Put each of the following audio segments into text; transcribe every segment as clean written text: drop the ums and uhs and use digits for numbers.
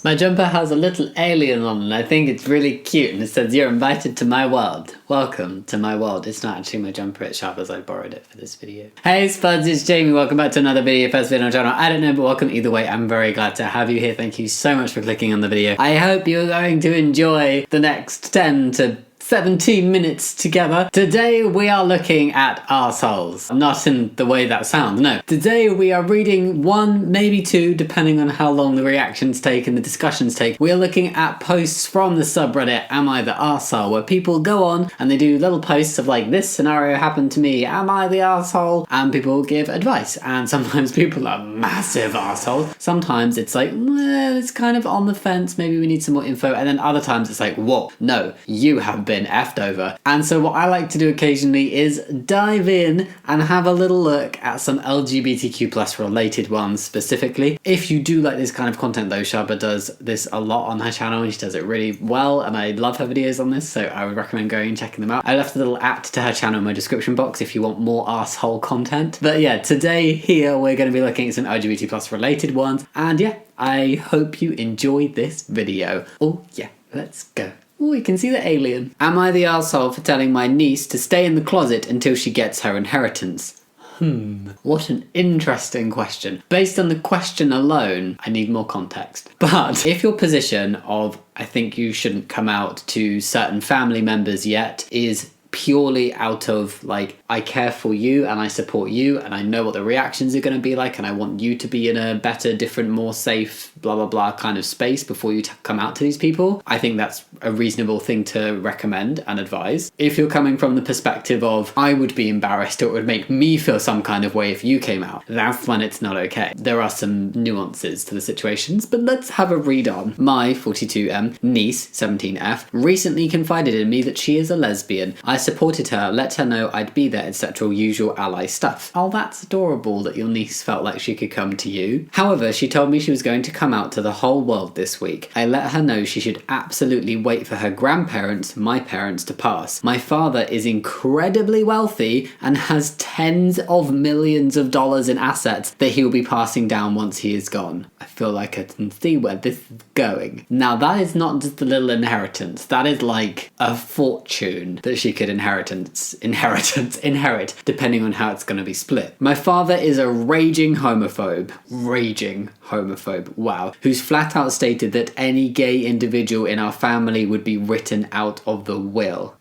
My jumper has a little alien on and I think it's really cute, and it says, "You're invited to my world. Welcome to my world." It's not actually my jumper, it's Shaaba's. I borrowed it for this video. Hey Spuds, it's Jamie. Welcome back to another video. First video on the channel. I don't know, but welcome either way. I'm very glad to have you here. Thank you so much for clicking on the video. I hope you're going to enjoy the next 10 to 17 minutes together. Today we are looking at arseholes. Not in the way that sounds, no. Today we are reading one, maybe two, depending on how long the reactions take and the discussions take. We are looking at posts from the subreddit Am I the Arsehole, where people go on and they do little posts of like, this scenario happened to me, am I the arsehole? And people give advice. And sometimes people are massive arseholes. Sometimes it's like, it's kind of on the fence, maybe we need some more info. And then other times it's like, whoa, no, you have been effed over. And so what I like to do occasionally is dive in and have a little look at some LGBTQ+ related ones specifically. If you do like this kind of content though, Shaaba does this a lot on her channel and she does it really well, and I love her videos on this, so I would recommend going and checking them out. I left a little to her channel in my description box if you want more arsehole content. But yeah, today here we're going to be looking at some LGBT+ related ones, and yeah, I hope you enjoy this video. Oh yeah, let's go. Oh, you can see the alien. Am I the arsehole for telling my niece to stay in the closet until she gets her inheritance? What an interesting question. Based on the question alone, I need more context. But if your position of, I think you shouldn't come out to certain family members yet, is purely out of like, I care for you and I support you and I know what the reactions are going to be like and I want you to be in a better, different, more safe, blah blah blah kind of space before you come out to these people, I think that's a reasonable thing to recommend and advise. If you're coming from the perspective of, I would be embarrassed or it would make me feel some kind of way if you came out, that's when it's not okay. There are some nuances to the situations, but let's have a read on. My 42M niece, 17F, recently confided in me that she is a lesbian. I supported her, let her know I'd be there, etc. usual ally stuff. Oh, that's adorable that your niece felt like she could come to you. However, she told me she was going to come out to the whole world this week. I let her know she should absolutely wait for her grandparents, my parents, to pass. My father is incredibly wealthy and has tens of millions of dollars in assets that he'll be passing down once he is gone. I feel like I can see where this is going. Now that is not just a little inheritance, that is like a fortune that she could inherit depending on how it's going to be split. My father is a raging homophobe, wow, who's flat out stated that any gay individual in our family would be written out of the will.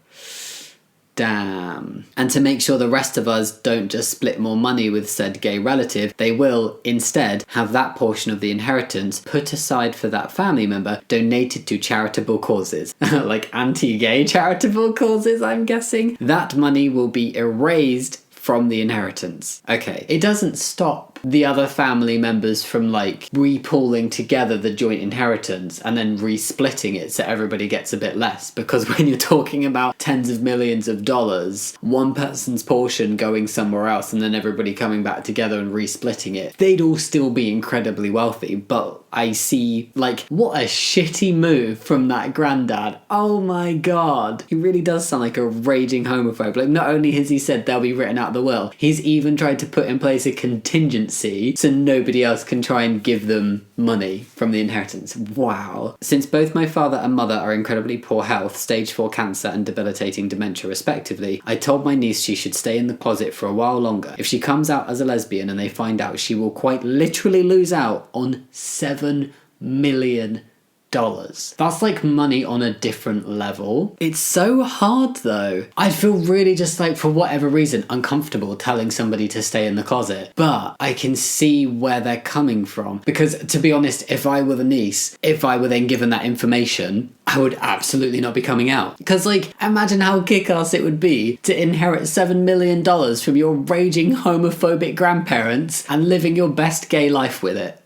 Damn. And to make sure the rest of us don't just split more money with said gay relative, they will instead have that portion of the inheritance put aside for that family member donated to charitable causes. Like anti-gay charitable causes, I'm guessing. That money will be erased from the inheritance. Okay, it doesn't stop the other family members from like re-pooling together the joint inheritance and then re-splitting it so everybody gets a bit less, because when you're talking about tens of millions of dollars, one person's portion going somewhere else and then everybody coming back together and re-splitting it, they'd all still be incredibly wealthy. But I see, like, what a shitty move from that granddad. Oh my god. He really does sound like a raging homophobe. Like, not only has he said they'll be written out of the will, he's even tried to put in place a contingency so nobody else can try and give them money from the inheritance. Wow. Since both my father and mother are incredibly poor health, stage 4 cancer and debilitating dementia respectively, I told my niece she should stay in the closet for a while longer. If she comes out as a lesbian and they find out, she will quite literally lose out on $7 million. That's like money on a different level. It's so hard though. I'd feel really just like, for whatever reason, uncomfortable telling somebody to stay in the closet. But I can see where they're coming from. Because to be honest, if I were the niece, if I were then given that information, I would absolutely not be coming out. Because like, imagine how kick-ass it would be to inherit $7 million from your raging homophobic grandparents and living your best gay life with it.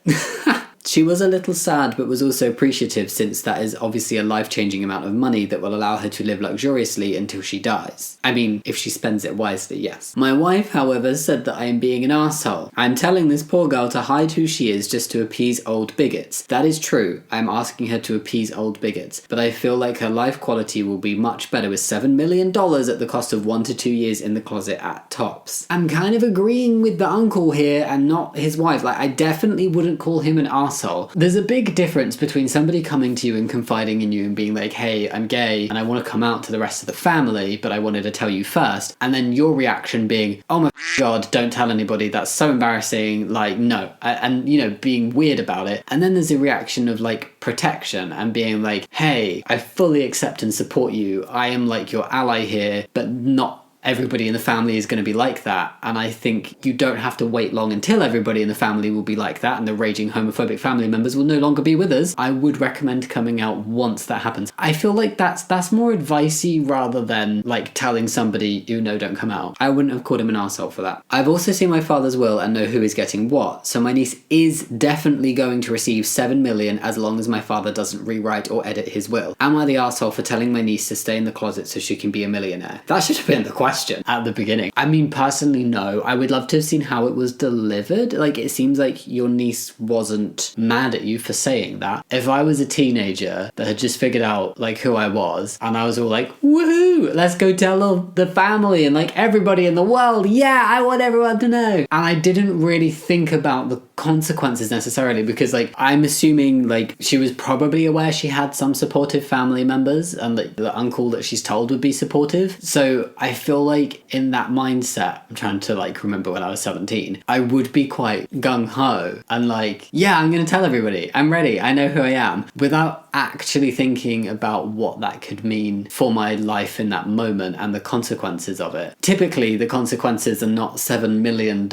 She was a little sad but was also appreciative, since that is obviously a life-changing amount of money that will allow her to live luxuriously until she dies. I mean, if she spends it wisely, yes. My wife, however, said that I am being an arsehole. I'm telling this poor girl to hide who she is just to appease old bigots. That is true, I'm asking her to appease old bigots, but I feel like her life quality will be much better with $7 million at the cost of 1 to 2 years in the closet at tops. I'm kind of agreeing with the uncle here and not his wife. Like, I definitely wouldn't call him an arsehole arsehole. There's a big difference between somebody coming to you and confiding in you and being like, hey, I'm gay and I want to come out to the rest of the family, but I wanted to tell you first. And then your reaction being, oh my God, don't tell anybody. That's so embarrassing. Like, no. And, you know, being weird about it. And then there's a reaction of like protection and being like, hey, I fully accept and support you. I am like your ally here, but not everybody in the family is going to be like that. And I think you don't have to wait long until everybody in the family will be like that and the raging homophobic family members will no longer be with us. I would recommend coming out once that happens. I feel like that's more advicey rather than like telling somebody, you know, don't come out. I wouldn't have called him an arsehole for that. I've also seen my father's will and know who is getting what. So my niece is definitely going to receive 7 million as long as my father doesn't rewrite or edit his will. Am I the arsehole for telling my niece to stay in the closet so she can be a millionaire? That should have been the question at the beginning. I mean, personally, no. I would love to have seen how it was delivered. Like, it seems like your niece wasn't mad at you for saying that. If I was a teenager that had just figured out, like, who I was, and I was all like, woohoo, let's go tell all the family and, like, everybody in the world, yeah, I want everyone to know. And I didn't really think about the consequences necessarily because, like, I'm assuming, like, she was probably aware she had some supportive family members and, like, the uncle that she's told would be supportive. So I feel like in that mindset, I'm trying to like remember when I was 17, I would be quite gung-ho and like, yeah, I'm gonna tell everybody, I'm ready, I know who I am, without actually thinking about what that could mean for my life in that moment and the consequences of it. Typically the consequences are not $7 million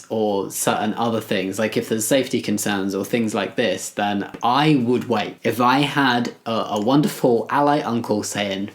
or certain other things. Like if there's safety concerns or things like this, then I would wait. If I had a wonderful ally uncle saying,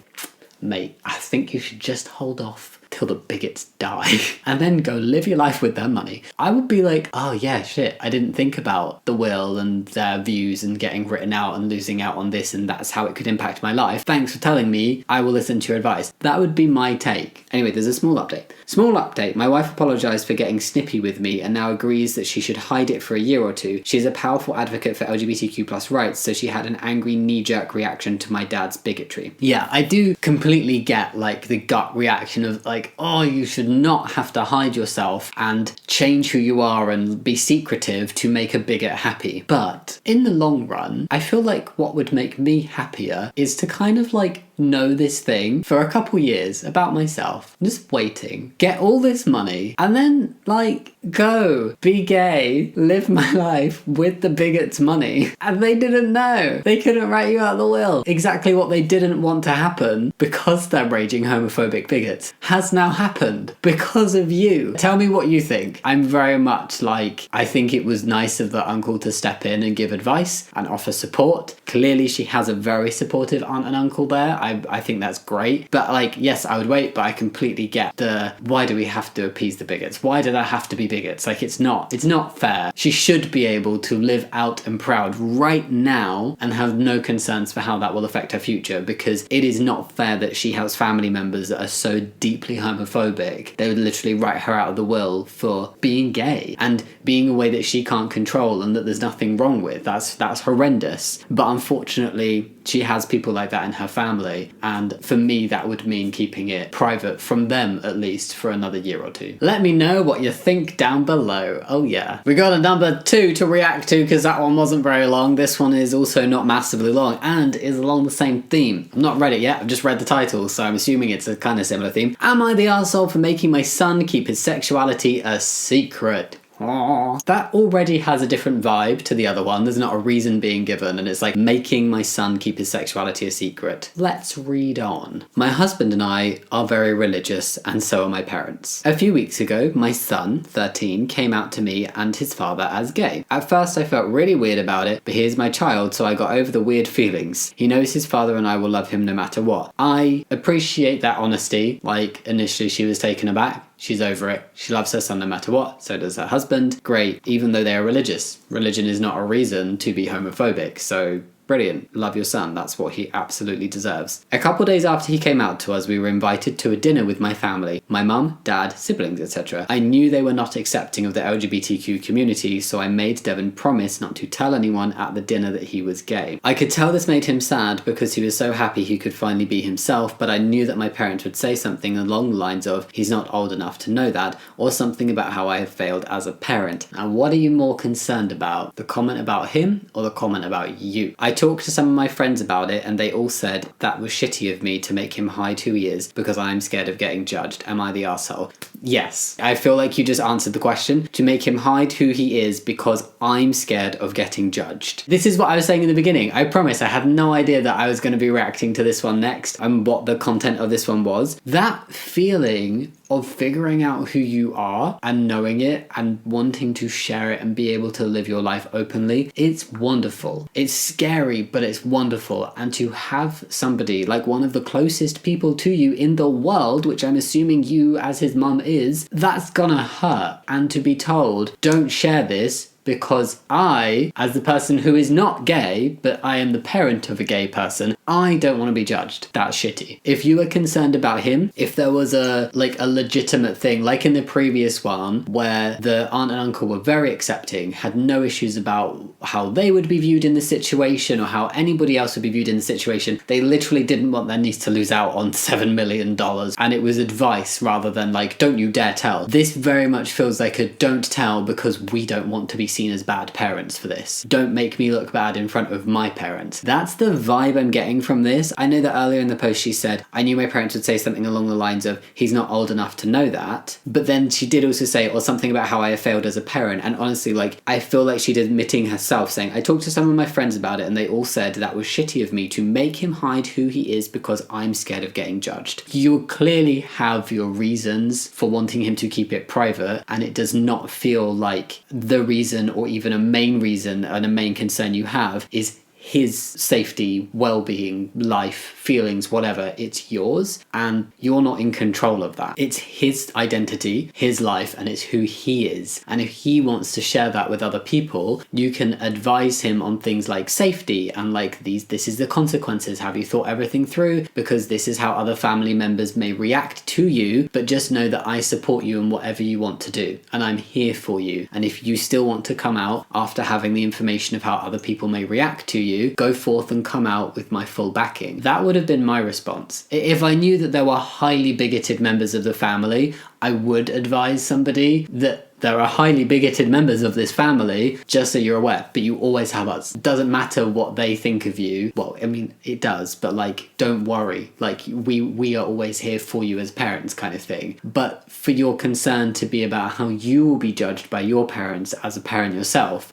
mate, I think you should just hold off till the bigots die and then go live your life with their money, I would be like, oh yeah, shit, I didn't think about the will and their views and getting written out and losing out on this and that's how it could impact my life. Thanks for telling me. I will listen to your advice. That would be my take. Anyway, there's a small update. Small update. My wife apologised for getting snippy with me and now agrees that she should hide it for a year or two. She's a powerful advocate for LGBTQ+ rights, so she had an angry knee-jerk reaction to my dad's bigotry. Yeah, I do completely get like the gut reaction of like, oh, you should not have to hide yourself and change who you are and be secretive to make a bigot happy. But in the long run, I feel like what would make me happier is to kind of like know this thing for a couple years about myself, just waiting, get all this money, and then like go be gay, live my life with the bigots' money. And they didn't know. They couldn't write you out the will. Exactly what they didn't want to happen because they're raging homophobic bigots has now happened because of you. Tell me what you think. I'm very much like, I think it was nice of the uncle to step in and give advice and offer support. Clearly she has a very supportive aunt and uncle there. I think that's great. But like, yes, I would wait, but I completely get the, why do we have to appease the bigots? Why do there have to be bigots? Like, it's not fair. She should be able to live out and proud right now and have no concerns for how that will affect her future, because it is not fair that she has family members that are so deeply homophobic. They would literally write her out of the will for being gay and being a way that she can't control and that there's nothing wrong with. That's horrendous. But unfortunately, she has people like that in her family, and for me that would mean keeping it private from them at least for another year or two. Let me know what you think down below. Oh yeah. We got a number 2 to react to because that one wasn't very long. This one is also not massively long and is along the same theme. I'm not read it yet, I've just read the title, so I'm assuming it's a kind of similar theme. Am I the arsehole for making my son keep his sexuality a secret? Aww. That already has a different vibe to the other one. There's not a reason being given, and it's like making my son keep his sexuality a secret. Let's read on. My husband and I are very religious, and so are my parents. A few weeks ago, my son, 13, came out to me and his father as gay. At first I felt really weird about it, but he is my child, so I got over the weird feelings. He knows his father and I will love him no matter what. I appreciate that honesty. Like, initially she was taken aback. She's over it. She loves her son no matter what. So does her husband. Great, even though they are religious. Religion is not a reason to be homophobic, so brilliant. Love your son. That's what he absolutely deserves. A couple days after he came out to us, we were invited to a dinner with my family, my mum, dad, siblings, etc. I knew they were not accepting of the LGBTQ community, so I made Devon promise not to tell anyone at the dinner that he was gay. I could tell this made him sad because he was so happy he could finally be himself, but I knew that my parents would say something along the lines of, he's not old enough to know that, or something about how I have failed as a parent. Now, what are you more concerned about? The comment about him or the comment about you? I talked to some of my friends about it and they all said that was shitty of me to make him hide who he is because I'm scared of getting judged. Am I the arsehole? Yes. I feel like you just answered the question. To make him hide who he is because I'm scared of getting judged. This is what I was saying in the beginning. I promise I had no idea that I was going to be reacting to this one next and what the content of this one was. That feeling of figuring out who you are and knowing it and wanting to share it and be able to live your life openly, it's wonderful. It's scary, but it's wonderful. And to have somebody like one of the closest people to you in the world, which I'm assuming you as his mum is, that's gonna hurt. And to be told, don't share this because I, as the person who is not gay, but I am the parent of a gay person, I don't want to be judged. That's shitty. If you were concerned about him, if there was a legitimate thing, like in the previous one, where the aunt and uncle were very accepting, had no issues about how they would be viewed in the situation or how anybody else would be viewed in the situation, they literally didn't want their niece to lose out on $7 million. And it was advice rather than like, don't you dare tell. This very much feels like a don't tell because we don't want to be seen as bad parents for this. Don't make me look bad in front of my parents. That's the vibe I'm getting from this. I know that earlier in the post she said, I knew my parents would say something along the lines of, he's not old enough to know that. But then she did also say, or something about how I have failed as a parent. And honestly, like, I feel like she's admitting herself, saying, I talked to some of my friends about it and they all said that was shitty of me to make him hide who he is because I'm scared of getting judged. You clearly have your reasons for wanting him to keep it private, and it does not feel like the reason or even a main reason and a main concern you have is his safety, well-being, life, feelings, whatever. It's yours and you're not in control of that. It's his identity, his life, and it's who he is. And if he wants to share that with other people, you can advise him on things like safety and like this is the consequences. Have you thought everything through? Because this is how other family members may react to you, but just know that I support you in whatever you want to do and I'm here for you. And if you still want to come out after having the information of how other people may react to you, go forth and come out with my full backing. That would have been my response. If I knew that there were highly bigoted members of the family, I would advise somebody that there are highly bigoted members of this family, just so you're aware, but you always have us. It doesn't matter what they think of you. Well, I mean, it does, but like, don't worry. Like, we are always here for you as parents kind of thing. But for your concern to be about how you will be judged by your parents as a parent yourself,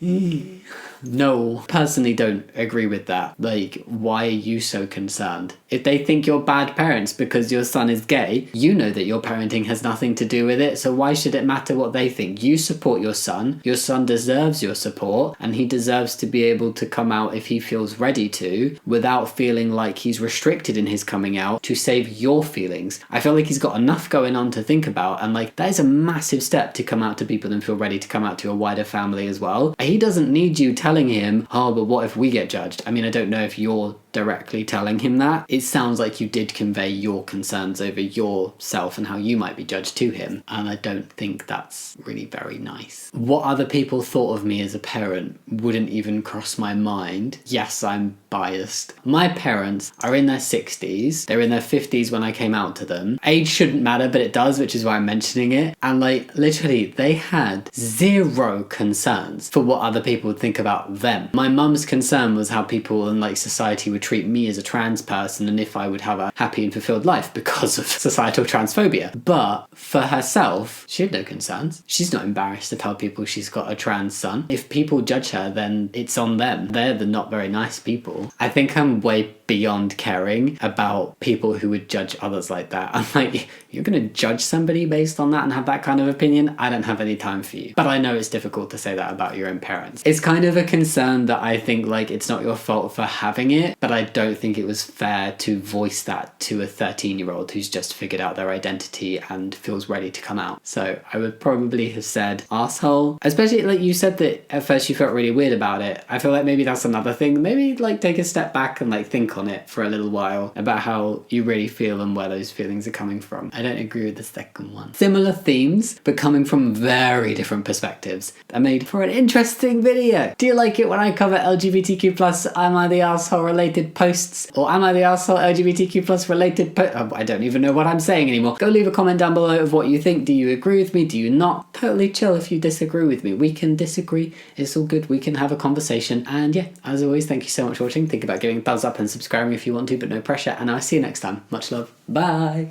no, personally don't agree with that. Like, why are you so concerned? If they think you're bad parents because your son is gay, you know that your parenting has nothing to do with it, so why should it matter what they think? You support your son deserves your support, and he deserves to be able to come out if he feels ready to, without feeling like he's restricted in his coming out, to save your feelings. I feel like he's got enough going on to think about, and like, that is a massive step to come out to people and feel ready to come out to a wider family as well. He doesn't need you telling him, oh, but what if we get judged? I mean, I don't know if you're directly telling him that. It sounds like you did convey your concerns over yourself and how you might be judged to him, and I don't think that's really very nice. What other people thought of me as a parent wouldn't even cross my mind. Yes, I'm biased. My parents are in their 60s. They're in their 50s when I came out to them. Age shouldn't matter, but it does, which is why I'm mentioning it. And like, literally, they had zero concerns for what other people would think about them. My mum's concern was how people in like society would treat me as a trans person and if I would have a happy and fulfilled life because of societal transphobia. But for herself, she had no concerns. She's not embarrassed to tell people she's got a trans son. If people judge her, then it's on them. They're the not very nice people. I think I'm way beyond caring about people who would judge others like that. I'm like, you're gonna judge somebody based on that and have that kind of opinion? I don't have any time for you. But I know it's difficult to say that about your own parents. It's kind of a concern that I think like it's not your fault for having it, but I don't think it was fair to voice that to a 13-year-old who's just figured out their identity and feels ready to come out. So I would probably have said asshole, especially like you said that at first you felt really weird about it. I feel like maybe that's another thing. Maybe like take a step back and like think on it for a little while about how you really feel and where those feelings are coming from. I don't agree with the second one. Similar themes, but coming from very different perspectives. That made for an interesting video. Do you like it when I cover LGBTQ plus am I the asshole related posts? Or am I the asshole LGBTQ plus related I don't even know what I'm saying anymore. Go leave a comment down below of what you think. Do you agree with me? Do you not? Totally chill if you disagree with me. We can disagree. It's all good. We can have a conversation. And yeah, as always, thank you so much for watching. Think about giving a thumbs up and subscribing if you want to, but no pressure. And I'll see you next time. Much love. Bye.